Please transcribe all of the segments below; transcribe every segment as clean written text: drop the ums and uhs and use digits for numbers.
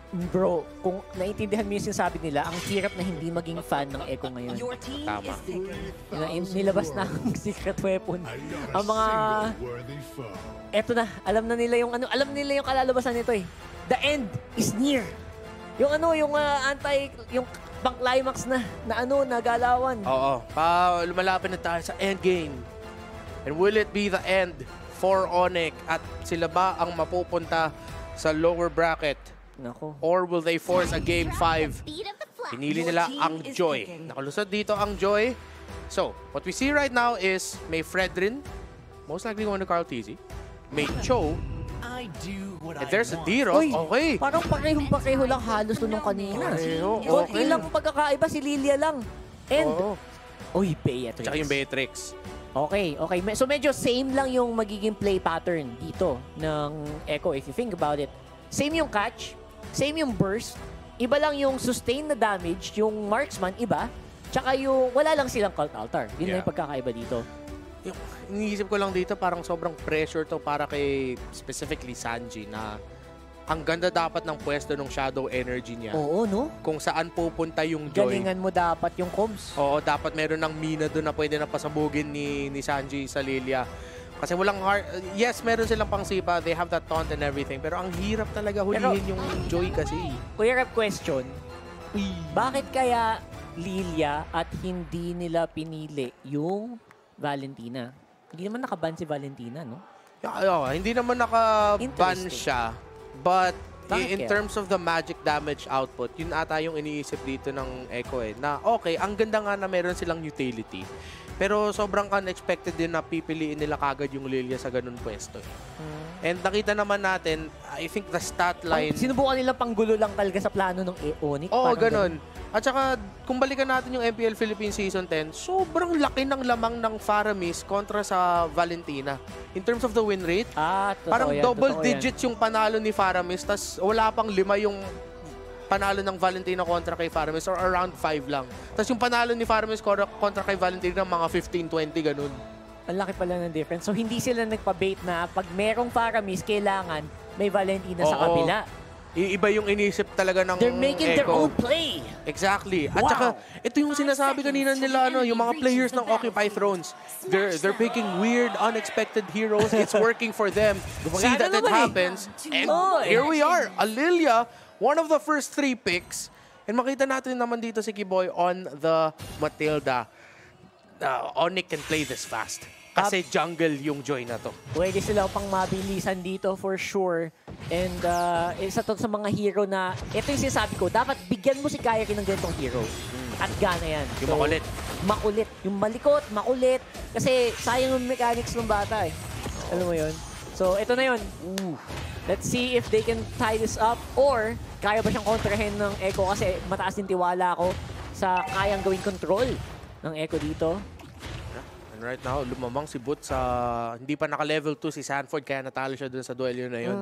Bro, kung naiintindihan mo yung sinasabi nila, ang hirap na hindi maging fan ng Echo ngayon. Tama. Nilabas na ang secret weapon. Ang mga... Eto na, alam na nila yung ano, alam nila yung kalalabasan nito eh. The end is near. Yung ano, yung yung pang-climax na ano, nagalawan. Oo. Lumalapit na tayo sa endgame. And will it be the end for Onyx? At sila ba ang mapupunta sa lower bracket? Nako. Or will they force a game 5? Pinili nila ang Joy. Nakalusot dito ang Joy. So, what we see right now is may Fredrin, most likely going to Carl TZ. May Cho. And there's a Diros. Uy, Okay. parang pareho lang halos nung kanina. Pareho, Konti okay. lang pagkakaiba, si Lilia lang. And, uy, Beatrix. Tsaka yung Beatrix. Okay. So medyo same lang yung magiging play pattern dito ng Echo if you think about it. Same yung catch, same yung burst, iba lang yung sustain na damage, yung marksman iba, tsaka yung wala lang silang cult altar. Yun na yung pagkakaiba dito. Yung iniisip ko lang dito, parang sobrang pressure to para kay specifically Sanji na ang ganda dapat ng pwesto ng shadow energy niya. Oo, no? Kung saan pupunta yung Joy. Galingan mo dapat yung comms. Oo, dapat meron ng mina doon na pwede na pasabugin ni Sanji sa Lilia. Kasi walang hard... Yes, meron silang pangsipa. They have that taunt and everything. Pero ang hirap talaga hulihin yung Joy kasi. Kuya Rap, question. Bakit kaya Lilia at hindi nila pinili yung Valentina? Hindi naman nakaban si Valentina, no? Hindi naman naka-ban Interesting. siya. But Bakit in kaya? terms of the magic damage output, yun ata yung iniisip dito ng Echo eh. Na okay, ang ganda nga na meron silang utility. Pero sobrang unexpected din na pipiliin nila kagad yung Lilia sa ganun pwesto. And nakita naman natin, I think the stat line... Sinubukan nila panggulo lang talaga sa plano ng Onyx. Oo, Parang ganun. At saka, kung balikan natin yung MPL Philippines Season 10, sobrang laki ng lamang ng Faramis kontra sa Valentina. In terms of the win rate, Totoo parang yan, double totoo digits yung panalo ni Faramis, tas wala pang 5 yung panalo ng Valentina kontra kay Faramis or around 5 lang. Tas yung panalo ni Faramis kontra kay Valentina mga 15-20 ganun. Ang laki pala ng difference. So, hindi sila nagpa-bait na pag merong Faramis, kailangan may Valentina sa kabila. Iba yung inisip talaga ng They're making their Echo. own play. Exactly. At Wow. saka, ito yung sinasabi kanina nila, yung mga players ng Occupy Thrones. They're picking weird, unexpected heroes. It's working for them. See that it happens. And here we are. Alilia, one of the first 3 picks. And makita natin naman dito si Kiboy on the Matilda. Onyx can play this fast. Kasi jungle yung Joy na to. Pwede sila pang mabilisan dito for sure. And isa to sa mga hero na, ito yung sinasabi ko, dapat bigyan mo si Kairi ng ganitong hero. At gana yan. Yung makulit. Makulit. Yung malikot, makulit. Kasi sayang yung mechanics ng bata eh. Alam mo yun? So, ito na yun. Let's see if they can tie this up or kaya ba siyang kontrahin ng Echo kasi mataas din tiwala ko sa kayang gawing control ng Echo dito. And right now, lumamang si Boot sa... Hindi pa naka-level 2 si Sanford kaya natalo siya dun sa duelyo na yun.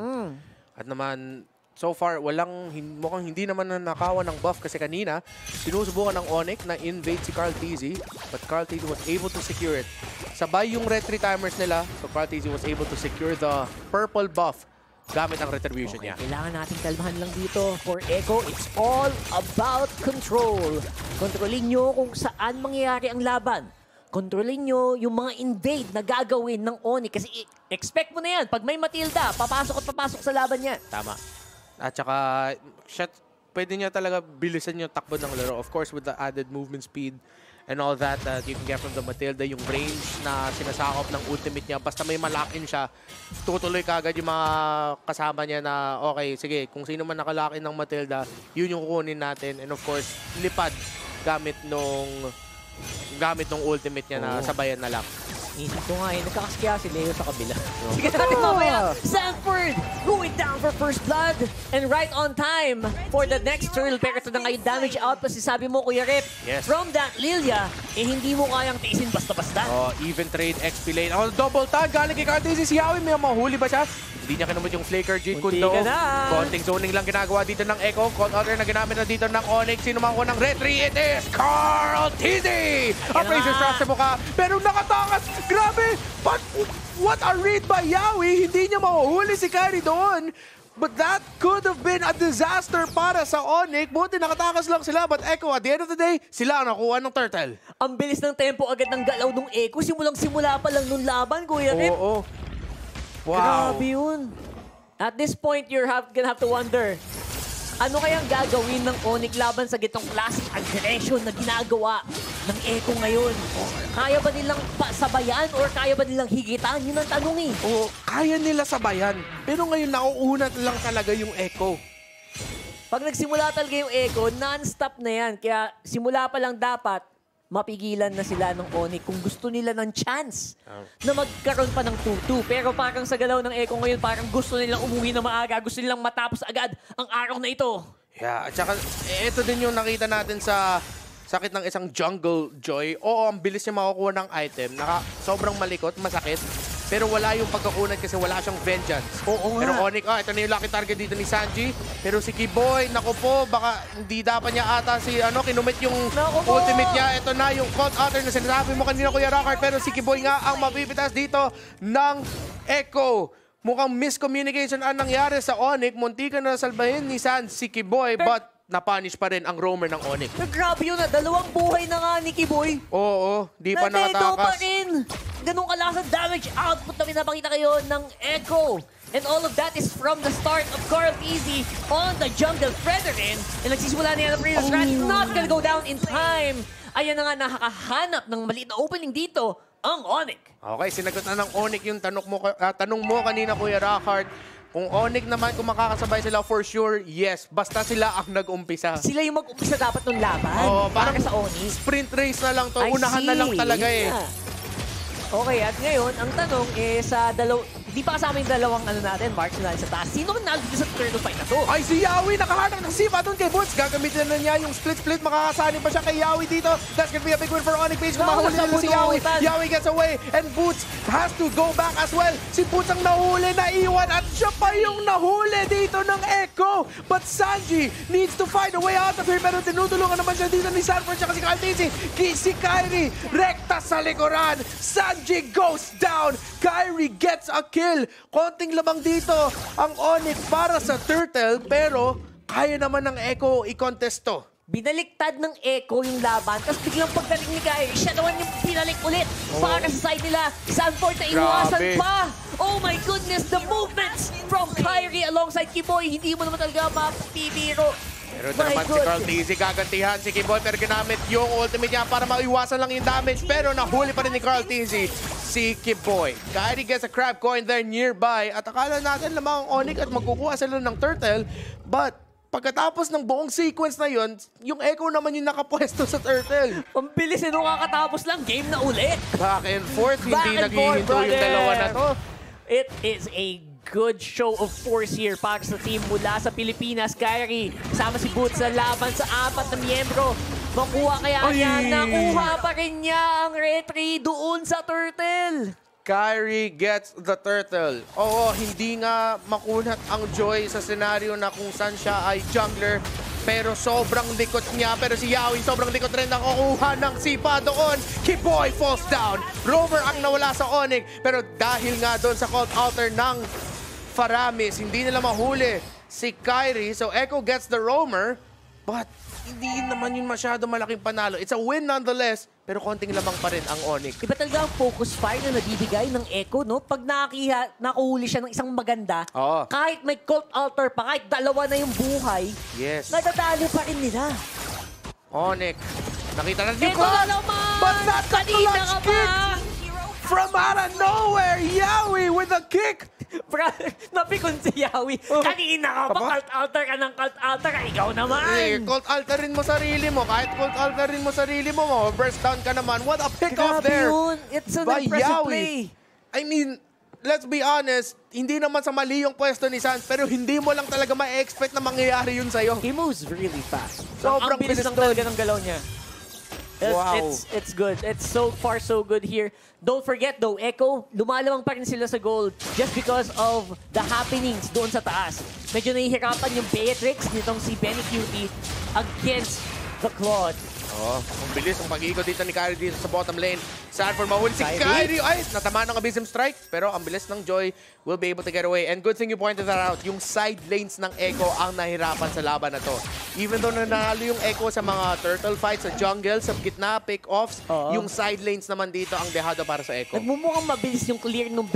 At naman, so far, mukhang hindi naman nanakawan ng buff kasi kanina, sinusubukan ng Onyx na invade si Carl TZ, but Carl TZ was able to secure it. Sabay yung retry timers nila, so Carl TZ was able to secure the purple buff gamit ang retribution niya. Kailangan natin kalmahan lang dito for Echo. It's all about control. Kontrolin nyo kung saan mangyayari ang laban. Kontrolin nyo yung mga invade na gagawin ng Onyx. Kasi expect mo na yan. Pag may Matilda, papasok at papasok sa laban niya. Tama. At saka, pwede niya talaga bilisan yung takbo ng laro. Of course, with the added movement speed and all that you can get from the Matilda, yung range na sinasakop ng ultimate niya. Basta may malakin siya, tutuloy kagad yung mga kasama niya na, okay, sige, kung sino man nakalakin ng Matilda, yun yung kukunin natin. And of course, lipad gamit nung ultimate niya na sabayan na lang. Isip ko nga nagkakaskya si Leo sa kabila. Sige natin mamaya, Sanford going down for first blood and right on time for the next turtle. Pero ito na ngayon damage output. Sabi mo, Kuya Rip, from that Lilia, hindi mo kayang tiisin basta-basta. Even trade XP lane. Double tag, galing kay Cartesi si Yawi. May mahuli ba siya? Hindi niya kinamot yung Flaker Jade Kundo. Konting zoning lang ginagawa dito ng Echo. Cold Outer na ginamit na dito ng Onyx. Sino man ko ng retry, it is Carl TZ! Ang Razor Strap sa mukha, pero nakatakas! Grabe! But what a read by Yawi! Hindi niya mahuhuli si Kairi doon. But that could have been a disaster para sa Onyx. Buti nakatakas lang sila. But Echo, at the end of the day, sila ang nakuha ng turtle. Ang bilis ng tempo agad ng galaw ng Echo. Simulang-simula pa lang nung laban, Kuya Rip. Oo. Wow. Grabe yun. At this point, you're gonna have to wonder, ano kayang gagawin ng Onyx laban sa gitong klaseng aggression na ginagawa ng Echo ngayon? Kaya ba nilang sabayan or kaya ba nilang higitan? Yun ang tanong eh. Oo, kaya nila sabayan. Pero ngayon, nauunat lang talaga yung Echo. Pag nagsimula talaga yung Echo, non-stop na yan. Kaya simula pa lang dapat, mapigilan na sila ng Onyx kung gusto nila ng chance na magkaroon pa ng 2-2. Pero parang sa galaw ng Echo ngayon, parang gusto nilang umuwi na maaga. Gusto nilang matapos agad ang araw na ito. Yeah, at saka ito din yung nakita natin sa sakit ng isang Jungle Joy. Oo, ang bilis niya makukuha ng item. Sobrang malikot, masakit. Pero wala yung pagkakunat kasi wala siyang vengeance. Oo nga. Pero Onyx, ito na yung lucky target dito ni Sanji. Pero si Kiboy, naku po, baka hindi dapat niya ata kinumit yung ultimate niya. Ito na yung caught outer na sinasabi mo kanina, Kuya Rockard. Pero si Kiboy nga ang mapipitas dito ng Echo. Mukhang miscommunication ang nangyari sa Onyx. Muntikan na salbahin ni San si Kiboy, but na-punish pa rin ang roamer ng Onyx. Pero grabe yun na, 2 buhay na nga ni Kiboy. Oo, di pa Nandito pa nakatakas. rin. Ganun kalakas ang damage output na pinapakita kayo ng Echo. And all of that is from the start of Carl Easy on the Jungle Brethren. And nagsisimula niya ng previous rat. Not gonna go down in time. Ayan na nga, nakakahanap ng maliit na opening dito ang Onyx. Okay, sinagot na ng Onyx yung tanong mo kanina, Kuya Rockard. Kung Onyx naman, kung makakasabay sila for sure, yes. Basta sila ang nag-umpisa. Sila yung mag-umpisa dapat ng laban. Oo, para parang sa Onyx. sprint race na lang to. I Unahan na lang see. talaga eh. Yeah. Okay, at ngayon, ang tanong is sa hindi pa kasama yung dalawang natin, marks na sa taas. Sino man nandito sa turtle fight na to? Ay, si Yawi nakahanap ng sipa doon kay Boots. Gagamitin na niya yung split-split. Makakasali pa siya kay Yawi dito. That's gonna be a big win for Onyx Page. Kung mahuli nila si Yawi. Yawi gets away and Boots has to go back as well. Si Boots ang nahuli, naiwan at siya pa yung nahuli dito ng Echo. But Sanji needs to find a way out of here. Pero tinutulungan naman siya dito ni Sanford at si Kaltisi. Si Kyrie, rekta sa likuran. Sanji goes down. Kyrie gets a kill. Konting lamang dito ang Onyx para sa Turtle, pero kaya naman ng Echo i-contest to. Binaliktad ng Echo yung laban, tapos biglang pagdating ni Kyrie, siya naman yung pinalik ulit para sa side nila. Sanford na iwasan Grabe. pa. Oh my goodness, the movements from Kyrie alongside Kiboy, hindi mo naman talaga mapipiro. Pero ito naman si Carl Tizzy, gagantihan si Kiboy, pero ginamit yung ultimate niya para maiwasan lang yung damage. Pero nahuli pa rin ni Carl Tizzy si Kiboy. Kyrie gets a crab coin there nearby. At akala natin lamang ang Onyx at magkukuha sila ng Turtle. But pagkatapos ng buong sequence na yun, yung Echo naman yung nakapwesto sa Turtle. Ang bilis nung kakatapos lang, game na ulit. Back and forth, Back hindi and forth, naghihinto yung dalawa na to. It is a good show of force here para sa team mula sa Pilipinas. Kyrie, kasama si Boots sa laban sa 4 na miyembro. Makuha kaya niya, nakuha pa rin niya ang retry doon sa Turtle. Kyrie gets the Turtle. Oo, hindi nga makunat ang Joy sa senaryo na kung saan siya ay jungler. Pero sobrang likot niya. Pero si Yawi, sobrang likot rin ang kukuha ng sipa doon. Kiboy falls down. Rover ang nawala sa Onyx. Pero dahil nga doon sa cult altar ng Faramis, hindi nila mahuli si Kyrie. So Echo gets the roamer. But hindi naman yun masyado malaking panalo. It's a win nonetheless. Pero konting lamang pa rin ang Onyx. Iba talaga ang focus fire na nabibigay ng Echo, no? Pag nakuhuli siya ng isang maganda, Oo. kahit may cult altar pa, kahit dalawa na yung buhay, Yes. nadadalo pa rin nila. Onyx. Nakita na yung Ito na naman! But that's a Kanina clutch ka kick pa! from out of nowhere. Yawi with a kick. Napikon si Yawi. Kanina ka pa, Aba? cult altar ka ng cult altar ka. Ikaw Eh, naman. cult altarin mo sarili mo. Kahit cult altarin mo sarili mo, burst down ka naman. What a pick off Grabe there yun. It's an by impressive Yawi. play. I mean, let's be honest, hindi naman sa mali yung pwesto ni Sans, pero hindi mo lang talaga ma-expect na mangyayari yun sa'yo. He moves really fast. Sobrang ang bilis bilis lang doon. talaga ng galaw niya. Wow. It's good. It's so far so good here. Don't forget though, Echo, lumalamang pa rin sila sa goal just because of the happenings doon sa taas. Medyo nahihirapan yung Beatrix nitong si Benny Cutie against the Claude. Oh, ang bilis ang pag-iikot dito ni Kyrie dito sa bottom lane. Sanford mahuli si Kyrie. Kyrie. Ay, natama ng Abysm Strike. Pero ang bilis ng Joy will be able to get away. And good thing you pointed that out. Yung side lanes ng Echo ang nahirapan sa laban na to. Even though nanalo yung Echo sa mga turtle fights, sa jungle, sa gitna, pick-offs, yung side lanes naman dito ang dehado para sa Echo. Nagmumukhang mabilis yung clear nung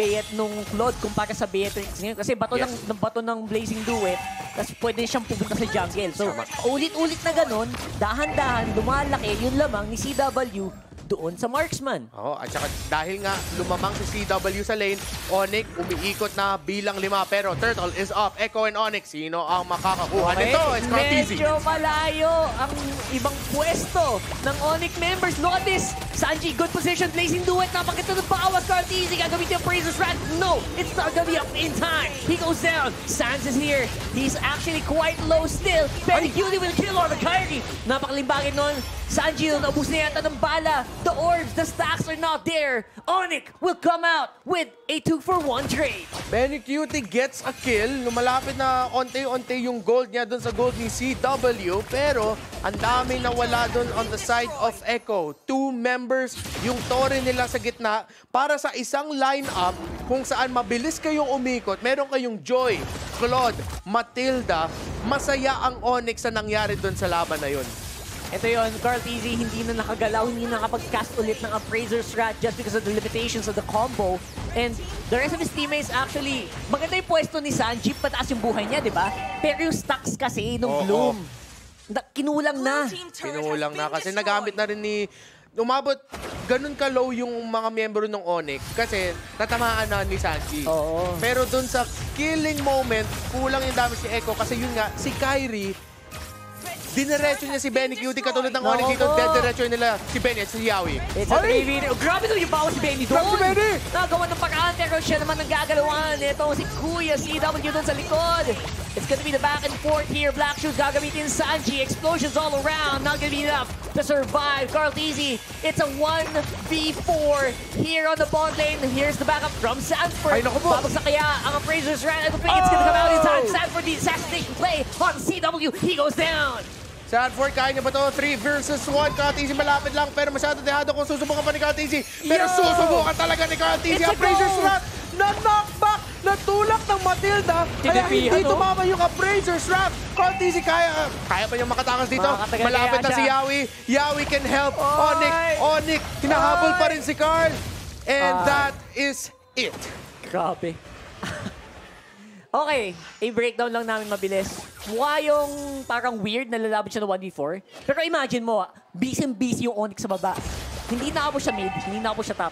Claude kumpara sa Beatrix ngayon. Kasi bato ng Blazing Duet, tapos pwede siyang pupunta sa jungle. So, ulit-ulit na ganun, dahan-dahan, lumalaki yung lamang ni CW doon sa marksman. Oh, at saka dahil nga lumamang si CW sa lane, Onyx umiikot na bilang 5. Pero Turtle is up. Echo and Onyx, sino ang makakakuha nito? It's not easy. Medyo malayo ang ibang pwesto ng Onyx members. Look at this. Sanji, good position. Blazing Duet. Napakita ng paawas. Carteezy gagawin yung Praisers Rat. No, it's not gonna be up in time. He goes down. Sans is here. He's actually quite low still. Benny Cutie will kill on the Kyrie. Napakalimbagin nun. Sanji, naubos na yata ng bala. The orbs, the stacks are not there. Onyx will come out with a 2-for-1 trade. Benny Cutie gets a kill. Lumalapit na onte-onte yung gold niya dun sa gold ni CW. Pero ang dami na wala dun on the side of Echo. 2 members yung tore nila sa gitna para sa isang lineup kung saan mabilis kayong umikot. Meron kayong Joy, Claude, Matilda. Masaya ang Onyx sa nangyari dun sa laban na yun. Ito yun, Carteezy hindi na nakagalaw, hindi na nakapag-cast ulit ng Appraiser's Rat just because of the limitations of the combo. And the rest of his teammates actually, maganda yung pwesto ni Sanji, pataas yung buhay niya, di ba? Pero yung stacks kasi nung Bloom, kinulang na. Kinulang na kasi nagamit na rin ni... Umabot, ganun ka-low yung mga miyembro ng Onyx kasi tatamaan na ni Sanji. Pero dun sa killing moment, kulang yung damage si Echo kasi yun nga, si Kyrie, diniretso niya si Benny Cutie katulad ng Onyx dito. Diretso nila si Benny at si Yawi. It's a 3v. Grabe doon yung bawas si Benny doon. Grabe si Benny! Nagawa ng paraan pero siya naman ang gagalawan. Ito si Kuya CW doon sa likod. It's gonna be the back and forth here. Black Shoes gagamitin Sanji. Explosions all around. Not gonna be enough to survive. Carteezy, it's a 1v4 here on the bot lane. Here's the backup from Sanford. Ay, naku po. Babagsak kaya ang Appraiser's Rat. I don't think it's gonna come out in time. Sanford, the assassination play on CW. He goes down. Sanford, kaya niya ba ito? 3 versus 1. Carteezy malapit lang pero masyado dehado kung susubukan pa ni Carteezy. Pero susubukan talaga ni Carteezy. Ang Appraiser's Rat na knockback, natulak ng Matilda. Kaya hindi tumama yung Appraiser's Rat. Carteezy kaya pa niyang makatakas dito. Malapit na si Yawi. Yawi can help. Onyx, hinahabol pa rin si Carl. And that is it. Grabe. Okay, i-breakdown lang namin mabilis. Mukha yung parang weird na lalaban siya ng 1v4. Pero imagine mo, busy yung Onyx sa baba. Hindi na ako siya mid, hindi na ako siya top.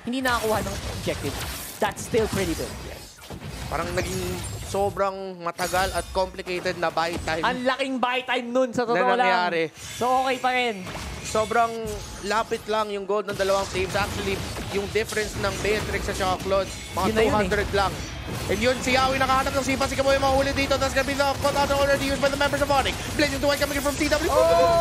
Hindi nakakuha ng objective. That's still pretty good. Parang naging sobrang matagal at complicated na buy time. Ang laking buy time nun, sa totoo Na lang. nangyari. So okay pa rin. Sobrang lapit lang yung gold ng dalawang teams. Actually, yung difference ng Beatrix at saka Claude, mga 200 lang. And yun, si Yawi nakahanap ng sipa. Si Kaboy mahuli dito. That's gonna be the caught out already used by the members of Onyx. Blazing Duet coming in from CW.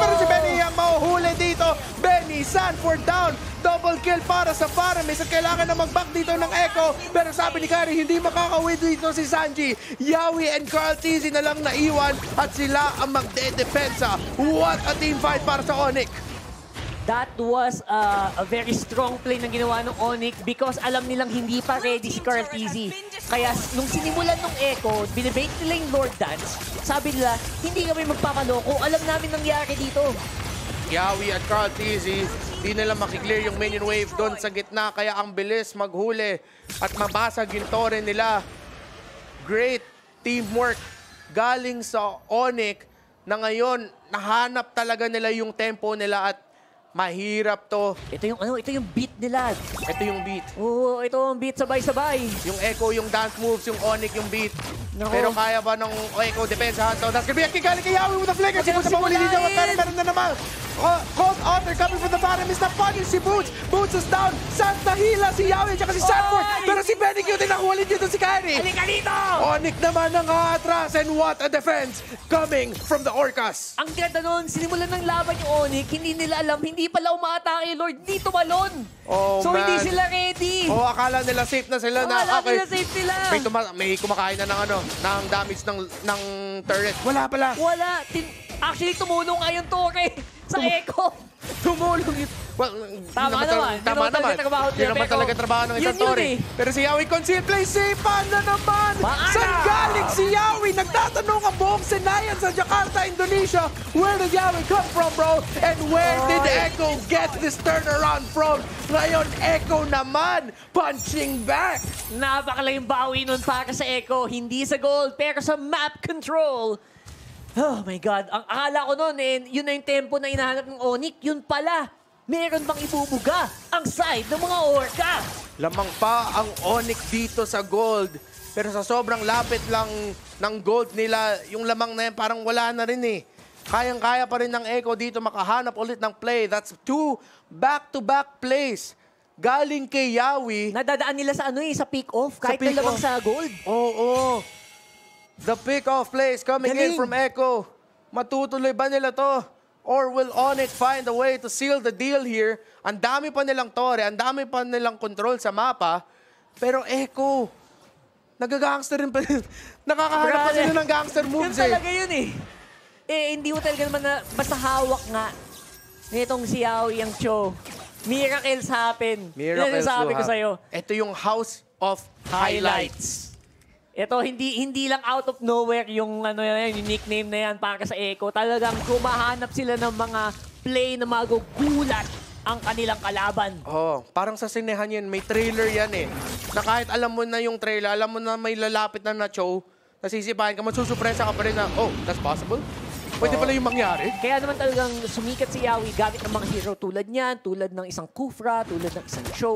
Pero si Benny ang mahuli dito. Benny, Sanford down. Double kill para sa Paramis at kailangan na mag-back dito ng Echo. Pero sabi ni Kyrie, hindi makakawin dito si Sanji. Yawi and Carteezy na lang naiwan at sila ang magde-depensa. What a team fight para sa Onyx. That was a very strong play na ginawa ng Onyx because alam nilang hindi pa ready si Carteezy. Kaya nung sinimulan ng Echo, binibake nila yung Lord Dance. Sabi nila, hindi kami magpapaloko. Alam namin nangyari dito. Yawi at Carteezy, di nila makiklear yung minion wave doon sa gitna. Kaya ang bilis maghuli at mabasag yung tore nila. Great teamwork galing sa Onyx na ngayon nahanap talaga nila yung tempo nila at mahirap to. Ito yung beat nila. Ito yung beat. Oo, ito ang beat sabay-sabay. Yung Echo, yung dance moves, yung Onyx, yung beat. No. Pero kaya ba ng Echo depensahan to? That's gonna be a kick galing kay Yawi with a flicker. Si Boots na mahuli dito. Pero meron na naman. Cold Otter coming from the bottom is na-punish si Boots. Boots is down. Sans nahila si Yawi at si Sanford. Pero si Benny Cutie nakuhuli dito si Kyrie. Halika dito! Onyx naman ang aatras. And what a defense coming from the Orcas. Ang ganda nun, sinimulan ng laban yung Onyx, hindi nila alam, hindi pala umaatake yung Lord, hindi tumalon. Oh, so man. Hindi sila ready. Oh, akala nila safe na sila. Akala nila safe sila. May kumakain na ng damage ng turret. Wala pala. Wala. Actually, tumulong nga yung Torre. sa Echo. Tumulong well, Tama naman. Tama naman. Hindi Yun naman talaga trabaho ng isang yun Tori. eh. Pero si Yawi conceal play, sipan na naman! Paano? Saan galing si Yawi? Nagtatanong ang buong Senayan sa Jakarta, Indonesia. Where did Yawi come from, bro? And where did Echo get this turnaround from? Ngayon, Echo naman, punching back! Napakalaking bawi nun para sa Echo. Hindi sa gold, pero sa map control. Oh my God. Ang akala ko nun, yun na yung tempo na hinahanap ng Onyx. Yun pala. Meron bang ibubuga ang side ng mga Orca? Lamang pa ang Onyx dito sa gold. Pero sa sobrang lapit lang ng gold nila, yung lamang na yan parang wala na rin eh. Kayang-kaya pa rin ng Echo dito makahanap ulit ng play. That's 2 back-to-back plays. Galing kay Yawi. Nadadaan nila sa sa pick-off. Kahit pick-off. na lamang sa gold. Oo. The pick-off plays coming in Galing. from Echo. Matutuloy ba nila to? Or will Onyx find a way to seal the deal here? Ang dami pa nilang tore, ang dami pa nilang control sa mapa. Pero Echo, nagagangster rin pa rin. Nakakahanap pa sila ng gangster moves Yun talaga yun eh. Hindi mo talaga naman na basta hawak nga nitong si Yawi ang Cho. Miracles happen. Yun ang sabi ko sa'yo. Ito yung House of Highlights. Ito, hindi lang out of nowhere yung, yung nickname na yan para sa Echo. Talagang kumahanap sila ng mga play na magugulat ang kanilang kalaban. Oh, parang sa sinehan yan, may trailer yan eh. Na kahit alam mo na yung trailer, alam mo na may lalapit na show, nasisipahin ka, masusupresa ka pa rin na, oh, that's possible? Pwede pala yung mangyari? Kaya naman talagang sumikat si Yawi gamit ng mga hero tulad niyan, tulad ng isang Kufra, tulad ng isang Show.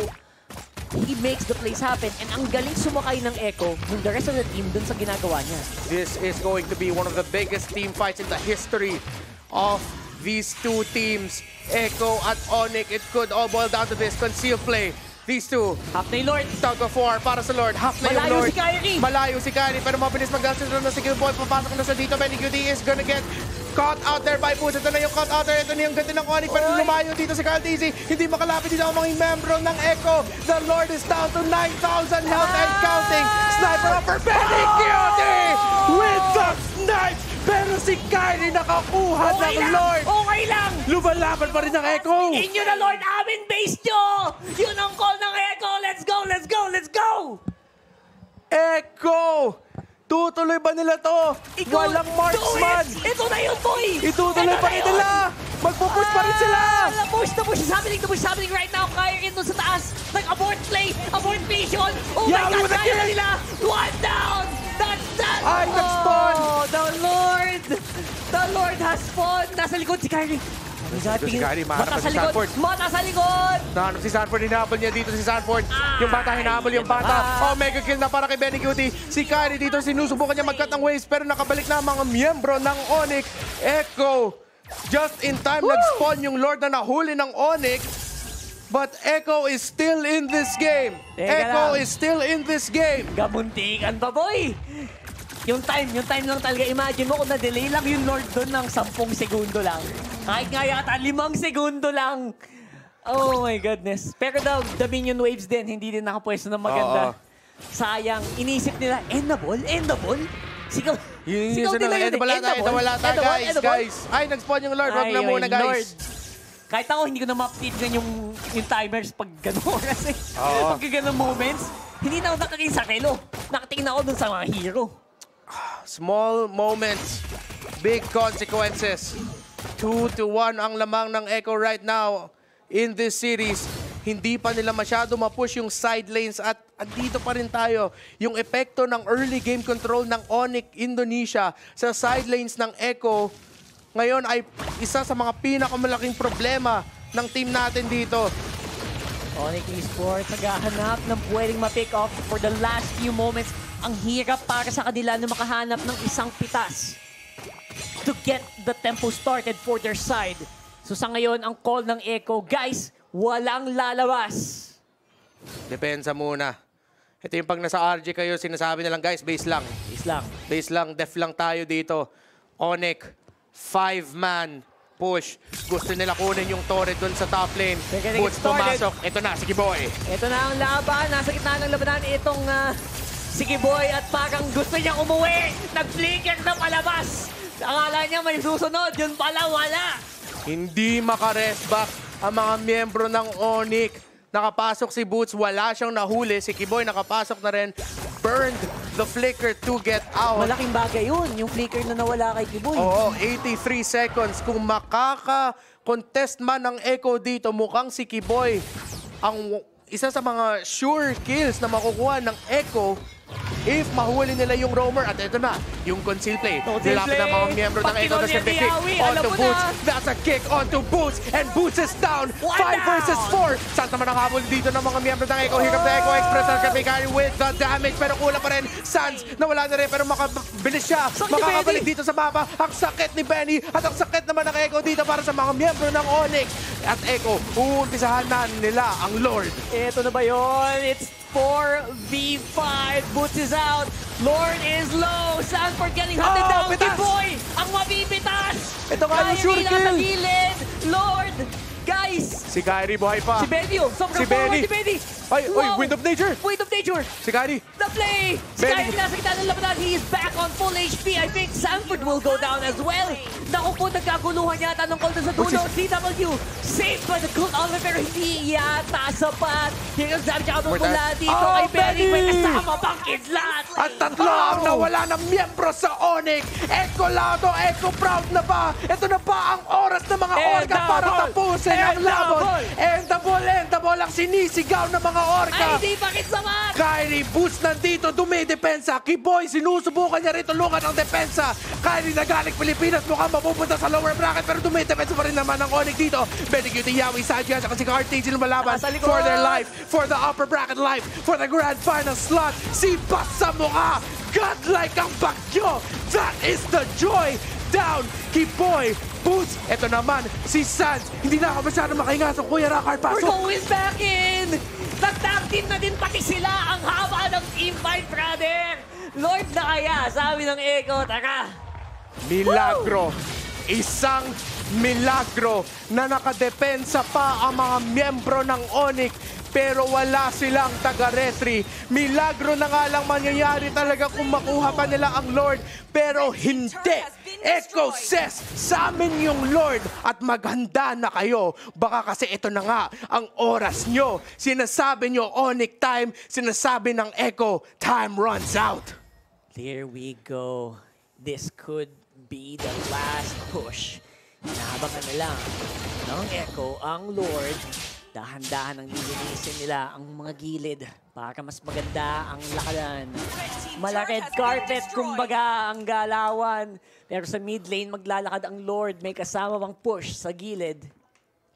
He makes the plays happen and ang galing sumakay ng Echo yung the rest of the team dun sa ginagawa niya. This is going to be one of the biggest team fights in the history of these two teams. Echo at Onyx, it could all boil down to this conceal play. These two, Half na yung Lord. tug of war para sa Lord. Half na yung Malayo Lord. si Kyrie. Malayo si Kyrie, pero mabilis mag-dance na si Killboy. Papasok na sa dito. Benny QD is gonna get caught out there by Boots. Ito na yung caught out there. Ito na yung ganda ng Onyx. Pero Oy. lumayo dito si Kyle Dizzy. Hindi makalapit dito ang mga membro ng Echo. The Lord is down to 9,000 health and counting. Sniper up for Benny QD with the snipe. Pero si Kyrie nakakuha Okay ng lang! Lord. Okay lang! Lumalaban pa rin ng Echo. Inyo na Lord, amin base nyo! Yun ang call ng Echo! Let's go! Let's go! Let's go! Echo! Tutuloy ba nila to? Walang marksman! Ito na yun, boy! Itutuloy Ito pa na rin yun! nila! Magpupush pa rin sila! Push is happening right now. Kyrie doon sa taas. Nag-abort play, abort mission. Oh Yeah, my with God, the kaya na kill. nila. One down! That's that! Ay, nag-spawn! Oh, the Lord! The Lord has spawned! Nasa likod si Kyrie. Oh my God, Si Kyrie, mahanap mata pa sa si likod. Sanford. Mata sa likod! Nahanap si Sanford, hinahabol niya dito si Sanford. Yung bata, hinahabol yung bata. Oh, mega kill na para kay Benny Cutie. Si Kyrie dito, sinusubukan niya mag-cut ng waves, pero nakabalik na ang mga miyembro ng Onyx. Echo, just in time, nag-spawn yung Lord na nahuli ng Onyx. But Echo is still in this game. Teka Echo lang. is still in this game. Gamuntikan pa, boy! Yung time lang talaga. Imagine mo kung na-delay lang yung Lord doon ng 10 segundo lang. Kahit nga yata 5 segundo lang. Oh my goodness. Pero the minion waves din, hindi din nakapwesto ng maganda. Sayang, inisip nila, end the ball? Sigaw nila yun. Wala tayo, guys. Ay, nag-spawn yung Lord. Wag na muna, guys. Kahit ako, hindi ko na mapitigan yung timers pag gano'n. Kasi pag gano'n moments, hindi na ako nakatingin sa kilo. Nakatingin ako dun sa mga hero. Small moments, big consequences. 2-1 ang lamang ng Echo right now in this series. Hindi pa nila masyado ma-push yung side lanes at andito pa rin tayo. Yung epekto ng early game control ng Onyx Indonesia sa side lanes ng Echo ngayon ay isa sa mga pinakamalaking problema ng team natin dito. Onyx Esports naghahanap ng pwedeng ma-pick off for the last few moments. Ang hirap para sa kanila na makahanap ng isang pitas to get the tempo started for their side. So sa ngayon, ang call ng Echo, guys, walang lalabas. Depensa muna. Ito yung pag nasa RG kayo, sinasabi nilang, guys, base lang. Base lang, def lang tayo dito. Onyx, 5-man push. Gusto nila kunin yung turret dun sa top lane. Boots pumasok. Ito na, sige boy. Ito na ang laban. Nasa gitna ng labanan itong Sige Boy at parang gusto niyang umuwi. Nag-flicker na palabas. Akala niya may susunod. Yun pala, wala. Hindi makarest back ang mga miyembro ng Onyx. Nakapasok si Boots, wala siyang nahuli. Si Kiboy nakapasok na rin. Burned the flicker to get out. Malaking bagay yun, yung flicker na nawala kay Kiboy. Oo, 83 seconds. Kung makaka-contest man ng Echo dito, mukhang si Kiboy ang isa sa mga sure kills na makukuha ng Echo if mahuli nila yung roamer. At ito na, yung conceal play. Nilapit ng mga miyembro ng Echo. That's gonna be kick onto Boots. That's a kick onto Boots. And Boots is down. 5 versus 4. Saan naman nakabuli dito ng mga miyembro ng Echo? Here comes the Echo Express. That's gonna be carried with the damage. Pero kulang pa rin. Sans, nawala na rin. Pero makabilis siya. Makakabalik dito sa mapa. Ang sakit ni Benny. At ang sakit naman ng Echo dito para sa mga miyembro ng Onyx. At Echo, uumpisahan na nila ang Lord. Ito na ba yun? It's 4v5. Boots is out. Lord is low. Sanford getting hunted down. Kiboy ang mabibitas. Ito nga yung sure Kyrie kill. nasa gilid. Lord. Guys. Si Kyrie buhay pa. Si Benny. Sobrang Si Benny. Si Benny. Ay, Wind of Nature. Wind of Nature. Si Kyrie. The play! Si Benny. Kyrie nasa gitna ng labanan. He is back on full HP. I think Sanford will go down as well. Naku po, nagkaguluhan yata ng Colton sa dulo. CW, saved by the Cold Oliver, pero hindi yata sapat. Here comes damage out mula dito kay Benny. May kasama pang kidlat. At tatlo ang nawala ng miyembro sa Onyx. Echo Laudo, Echo Proud na ba? Ito na ba ang oras ng mga Orca para tapusin ang laban? Endable ang sinisigaw ng mga Orca. Ay, hindi pa kitsamat. Kyrie, Boots nandito, dumidepensa. Kiboy, sinusubukan niya rin tulungan ang depensa. Kyrie nagaling Pilipinas, mukhang mapupunta sa lower bracket, pero dumidepensa pa rin naman ang Onyx dito. Benny Cutie, Yawi, Sajian, at si Cartage lumalaban for their life, for the upper bracket life, for the grand final slot. Si Bas sa mukha, godlike ang bagyo. That is the joy. Down, Kiboy, Boots. Ito naman, si Sans. Hindi na ako masyado makahinga sa Kuya Rockard. We're Pasok. going back in. Nag-tag team na din pati sila. Ang haba ng team fight, brother. Lord na kaya, sabi ng Echo. Tara. Milagro. Isang milagro na nakadepensa pa ang mga miyembro ng Onyx pero wala silang taga-retry. Milagro na nga lang mangyayari talaga kung makuha pa nila ang Lord pero hindi. Echo says, sa amin yung Lord at maghanda na kayo. Baka kasi ito na nga ang oras nyo. Sinasabi nyo Onyx time, sinasabi ng Echo, time runs out. Here we go. This could be the last push. Inahabakan na lang ng Echo ang Lord. Dahan-dahan ang lilinisin nila ang mga gilid para mas maganda ang lakadan. Mala-red carpet, kumbaga, ang galawan. Pero sa mid lane, maglalakad ang Lord. May kasama pang push sa gilid.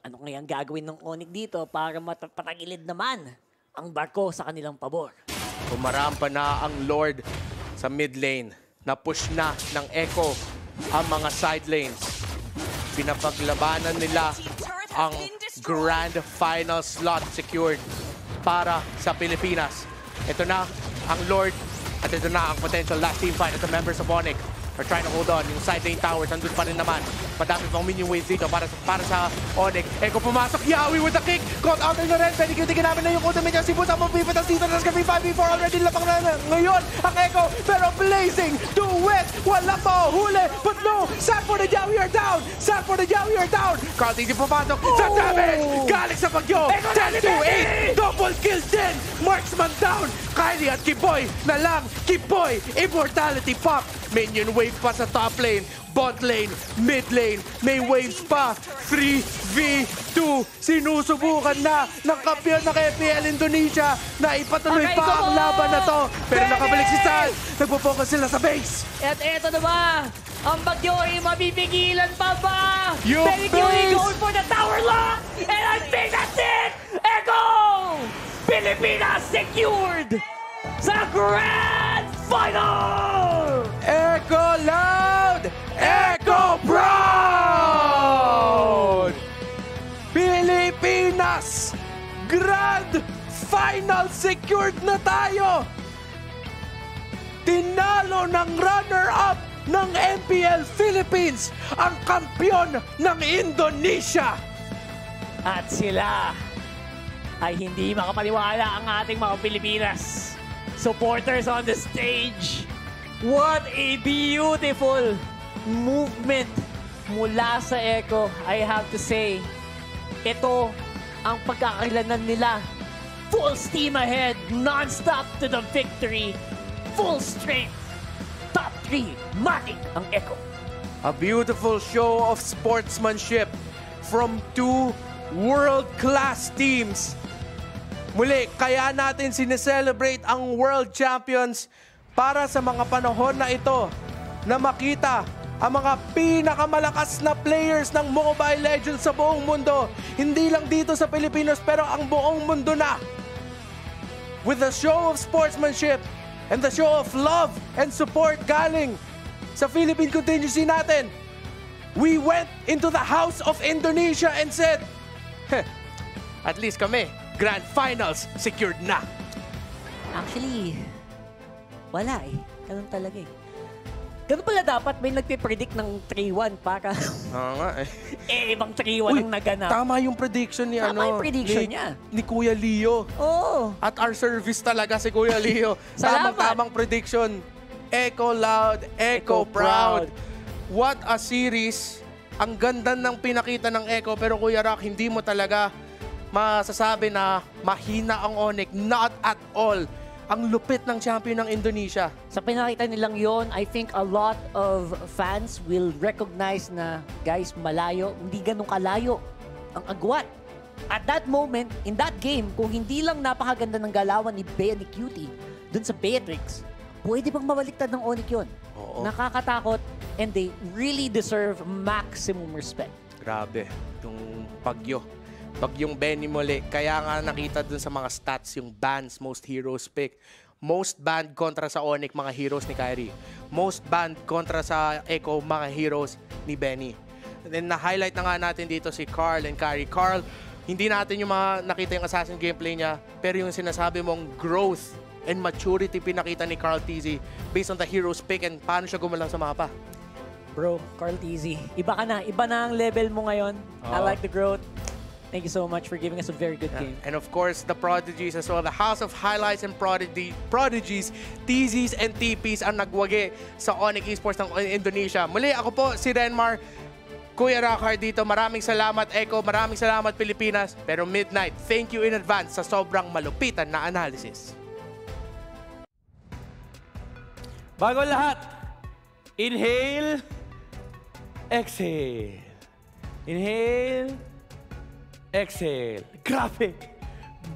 Ano kaya ang gagawin ng Onyx dito para patagilid naman ang barko sa kanilang pabor? Pumarampa na ang Lord sa mid lane. Na-push na ng Echo ang mga side lanes. Pinapaglabanan nila ang grand final slot secured para sa Pilipinas. Ito na ang Lord at ito na ang potential last team fight at the members of Onyx are trying to hold on. Yung side lane towers, nandun pa rin naman. Madami pang minion waves dito para sa Onyx. Echo pumasok, Yawi with the kick. Caught out na rin. Pwede cutie ginamit na yung ultimate niya. Si Boots ang mapipatas dito. That's gonna be 5v4 already. Lapang na ngayon ang Echo. Pero blazing to win. Walang mahuli. But no, Sanford and Yawi are down. Sanford and Yawi are down. Carl Tizzy pumasok. Sa damage. Galing sa bagyo. 10 to 8. Double kill din. Marksman down. Kylie at Kiboy na lang. Kiboy, immortality pop. Minion wave pa sa top lane, bot lane, mid lane, may waves pa. 3v2. Sinusubukan na ng kampiyon ng FPL Indonesia na ipatuloy pa ang laban na to. Pero nakabalik si Sal. Nagpo-focus sila sa base. At eto na ba? Ang bagyo ay mabibigilan pa ba? Yung Very cute, base! going for the tower lock! And I think that's it! Echo! Pilipinas secured sa Grand Final! Echo loud! Echo proud! Pilipinas! Grand Final secured na tayo! Tinalo ng runner-up ng MPL Philippines ang kampyon ng Indonesia! At sila ay hindi makapaniwala ang ating mga Pilipinas. Supporters on the stage. What a beautiful movement mula sa Echo, I have to say, ito ang pagkakakilanan nila. Full steam ahead, non-stop to the victory, full strength. Top 3, Matic ang Echo. A beautiful show of sportsmanship from two world-class teams. Muli, kaya natin sineselebrate ang World Champions para sa mga panahon na ito na makita ang mga pinakamalakas na players ng Mobile Legends sa buong mundo. Hindi lang dito sa Pilipinas, pero ang buong mundo na. With the show of sportsmanship and the show of love and support galing sa Philippine contingency natin, we went into the house of Indonesia and said, at least kami, Grand Finals secured na. Actually, wala eh. Ganun talaga eh. Ganun pala dapat may nagpipredict ng 3-1 para Oo nga eh. ibang 3-1 ang naganap. Tama yung prediction ni Tama yung prediction niya. Ni Kuya Leo. Oo. At our service talaga si Kuya Leo. Salamat. Tamang prediction. Echo loud, echo proud. What a series. Ang ganda ng pinakita ng Echo, pero Kuya Rock, hindi mo talaga masasabi na mahina ang Onyx. Not at all. Ang lupit ng champion ng Indonesia. Sa pinakita nilang yon, I think a lot of fans will recognize na, guys, malayo, hindi ganun kalayo ang agwat. At that moment, in that game, kung hindi lang napakaganda ng galawan ni Bea ni Cutie dun sa Beatrix, pwede bang mabaliktad ng Onyx yun? Oo. Nakakatakot, and they really deserve maximum respect. Grabe. Yung Bagyong Benny muli. Kaya nga nakita dun sa mga stats yung bans, most heroes pick. Most banned kontra sa Onyx, mga heroes ni Kyrie. Most banned kontra sa Echo, mga heroes ni Benny. And then na-highlight na nga natin dito si Carl and Kyrie. Carl, hindi natin yung mga nakita yung assassin gameplay niya, pero yung sinasabi mong growth and maturity pinakita ni Carl TZ based on the heroes pick and paano siya gumalaw sa mapa. Bro, Carl TZ, iba ka na. Iba na ang level mo ngayon. I like the growth. Thank you so much for giving us a very good game. And of course, the Prodigies as well. The House of Highlights and Prodigies, TZs and TPs ang nagwagi sa Onyx Esports ng Indonesia. Muli, ako po si Renmar, Kuya Rockard dito. Maraming salamat, Echo. Maraming salamat, Pilipinas. Pero Midnight, thank you in advance sa sobrang malupitan na analysis. Bago lahat, inhale, exhale. Inhale, exhale. Grabe!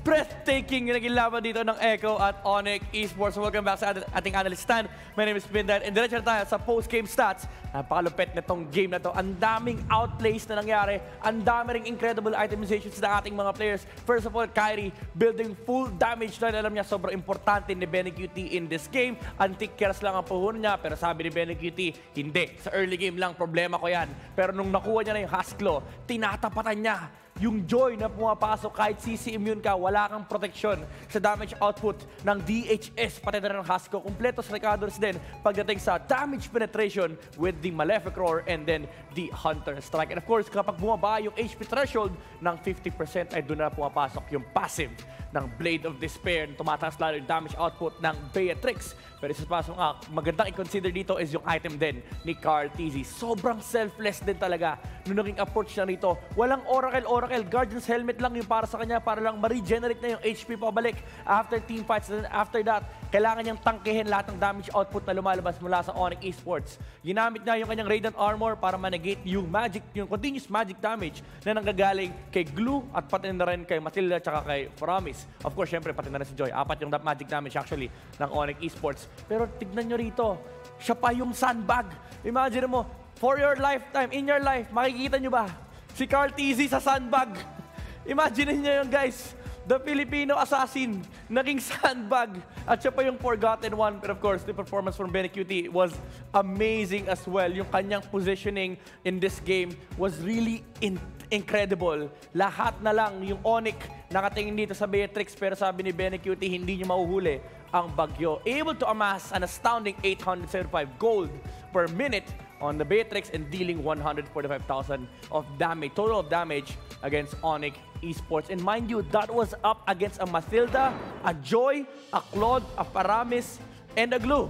Breathtaking yung naging laban dito ng Echo at Onyx Esports. Welcome back sa ating analyst stand. My name is Midnight and diretso na tayo sa post-game stats. Napakalupit na tong game na to. Ang daming outplays na nangyari. Ang dami ring incredible itemizations ng ating mga players. First of all, Kyrie building full damage na alam niya sobrang importante ni Benny QT in this game. Anti-cares lang ang puhunan niya pero sabi ni Benny QT, hindi. Sa early game lang, problema ko yan. Pero nung nakuha niya na yung Hasklo, tinatapatan niya yung Joy na pumapasok kahit CC immune ka, wala kang proteksyon sa damage output ng DHS, pati na rin ng Haskell. Kumpleto sa Recadors din pagdating sa damage penetration with the Malefic Roar and then the Hunter Strike. And of course, kapag bumaba yung HP threshold ng 50% ay doon na pumapasok yung passive ng Blade of Despair. Tumataas lalo yung damage output ng Beatrix. Pero isa pa sa magandang i-consider dito is yung item din ni Carl TZ. Sobrang selfless din talaga nung naging approach niya rito. Walang Oracle. Guardian's Helmet lang yung para sa kanya para lang ma-regenerate na yung HP pabalik after team fights. And after that, kailangan niyang tangkihin lahat ng damage output na lumalabas mula sa Onyx Esports. Ginamit niya yung kanyang Radiant Armor para ma-negate yung continuous magic damage na nanggagaling kay Glue at pati na rin kay Matilda at kay Promise. Of course, syempre, pati na rin si Joy. 4 yung magic damage actually ng Onyx Esports. Pero tignan nyo rito, siya pa yung sandbag. Imagine mo, for your lifetime, in your life, makikita nyo ba si Carl TZ sa sandbag? Imagine nyo yun, guys. The Filipino assassin, naging sandbag. At siya pa yung forgotten one. But of course, the performance from Benny QT was amazing as well. Yung kanyang positioning in this game was really incredible. Lahat na lang yung Onyx nakatingin dito sa Beatrix. Pero sabi ni Benny QT, hindi niya mahuhuli ang Bagyo. Able to amass an astounding 875 gold per minute on the Beatrix and dealing 145,000 of damage, total of damage against Onyx Esports. And mind you, that was up against a Matilda, a Joy, a Claude, a Paramis, and a Glue.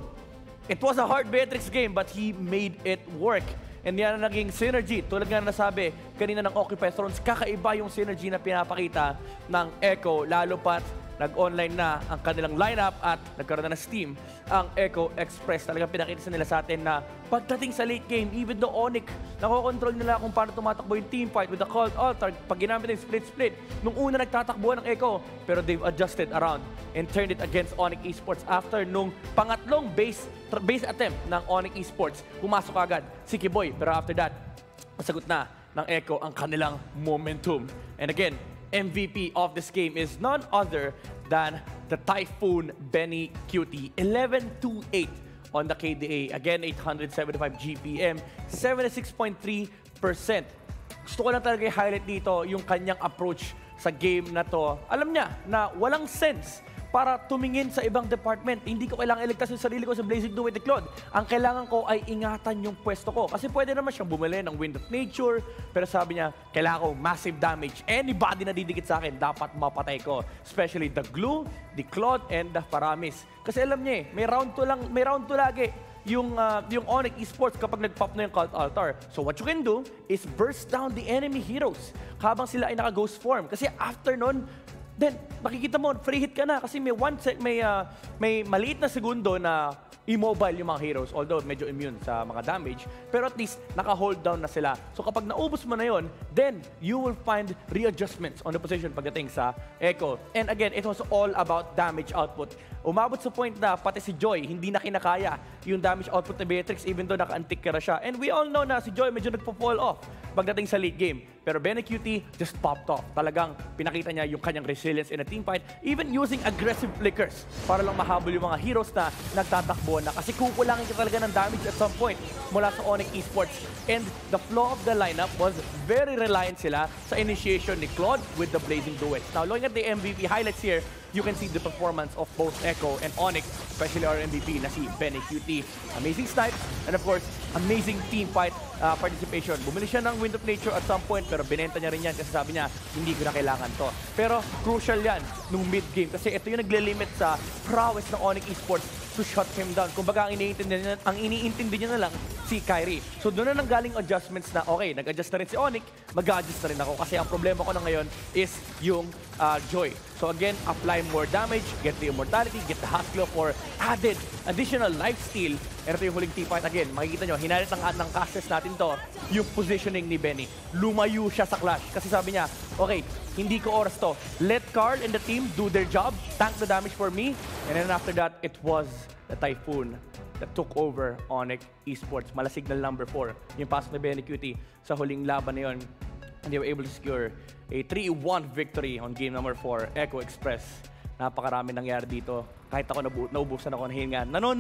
It was a hard Beatrix game, but he made it work. And yan ang naging synergy. Tulad nga na nasabi kanina ng Occupy Thrones, kakaiba yung synergy na pinapakita ng Echo, lalo pat nag-online na ang kanilang lineup at nagkaroon na ng Steam ang Echo Express. Talagang pinakita nila sa atin na pagdating sa late game, even though Onyx, nakokontrol nila kung paano tumatakbo yung team fight with the Cold Altar. Pag ginamit yung split-split, nung una nagtatakbuhan ng Echo, pero they've adjusted around and turned it against Onyx Esports after nung pangatlong base attempt ng Onyx Esports. Pumasok agad si Kiboy, pero after that, masagot na ng Echo ang kanilang momentum. And again, MVP of this game is none other than the Typhoon Benny Cutie. 11-2-8 on the KDA. Again, 875 GPM, 76.3%. Gusto ko lang talaga i-highlight dito yung kanyang approach sa game na to. Alam niya na walang sense para tumingin sa ibang department. Hindi ko kailangan iligtas yung sarili ko sa Blazing Doom with the Claude. Ang kailangan ko ay ingatan yung pwesto ko. Kasi pwede naman siyang bumili ng Wind of Nature, pero sabi niya, kailangan ko massive damage. Anybody na didikit sa akin, dapat mapatay ko. Especially the Glue, the Claude, and the Paramis. Kasi alam niya may round 2 lagi yung Onyx Esports kapag nag-pop na yung Cult Altar. So what you can do is burst down the enemy heroes habang sila ay naka-ghost form. Kasi after nun, then, makikita mo, free hit ka na kasi may maliit na segundo na immobile yung mga heroes. Although, medyo immune sa mga damage. Pero at least, naka-hold down na sila. So kapag naubos mo na yon, then you will find readjustments on the position pagdating sa Echo. And again, it was all about damage output. Umabot sa point na pati si Joy, hindi na kinakaya yung damage output ni Beatrix even though naka-antik ka na siya. And we all know na si Joy medyo nagpo-fall off pagdating sa late game. Pero Benny Cutie just popped off. Talagang pinakita niya yung kanyang resilience in a team fight, even using aggressive flickers para lang mahabol yung mga heroes na nagtatakbo na. Kasi kukulangin ka talaga ng damage at some point mula sa Onyx Esports. And the flow of the lineup was very reliant sila sa initiation ni Claude with the Blazing Duets. Now, looking at the MVP highlights here, you can see the performance of both Echo and Onyx, especially our MVP na si Benny Cutie. Amazing snipes, and of course, amazing team fight participation. Bumili siya ng Wind of Nature at some point, pero binenta niya rin yan kasi sabi niya, hindi ko na kailangan to. Pero crucial yan nung mid-game kasi ito yung nagle-limit sa prowess ng Onyx Esports to shut him down. Kumbaga, ang iniintindi niya na lang si Kyrie. So doon na nanggaling adjustments na, okay, nag-adjust na rin si Onyx, mag-adjust na rin ako kasi ang problema ko na ngayon is yung Joy. So again, apply more damage, get the immortality, get the hustle for added additional lifesteal. And ito yung huling team fight again. Makikita nyo, hinalit ng casters natin to, yung positioning ni Benny. Lumayo siya sa clash. Kasi sabi niya, okay, hindi ko oras to. Let Carl and the team do their job, tank the damage for me. And then after that, it was the Typhoon that took over Onyx Esports. Mala signal number 4. Yung pasok ni Benny Cutie sa huling laban na yun. And they were able to secure a 3-1 victory on game number 4, Echo Express. Napakarami nangyari dito. Kahit ako naubusan ako ng hinga. Nanonood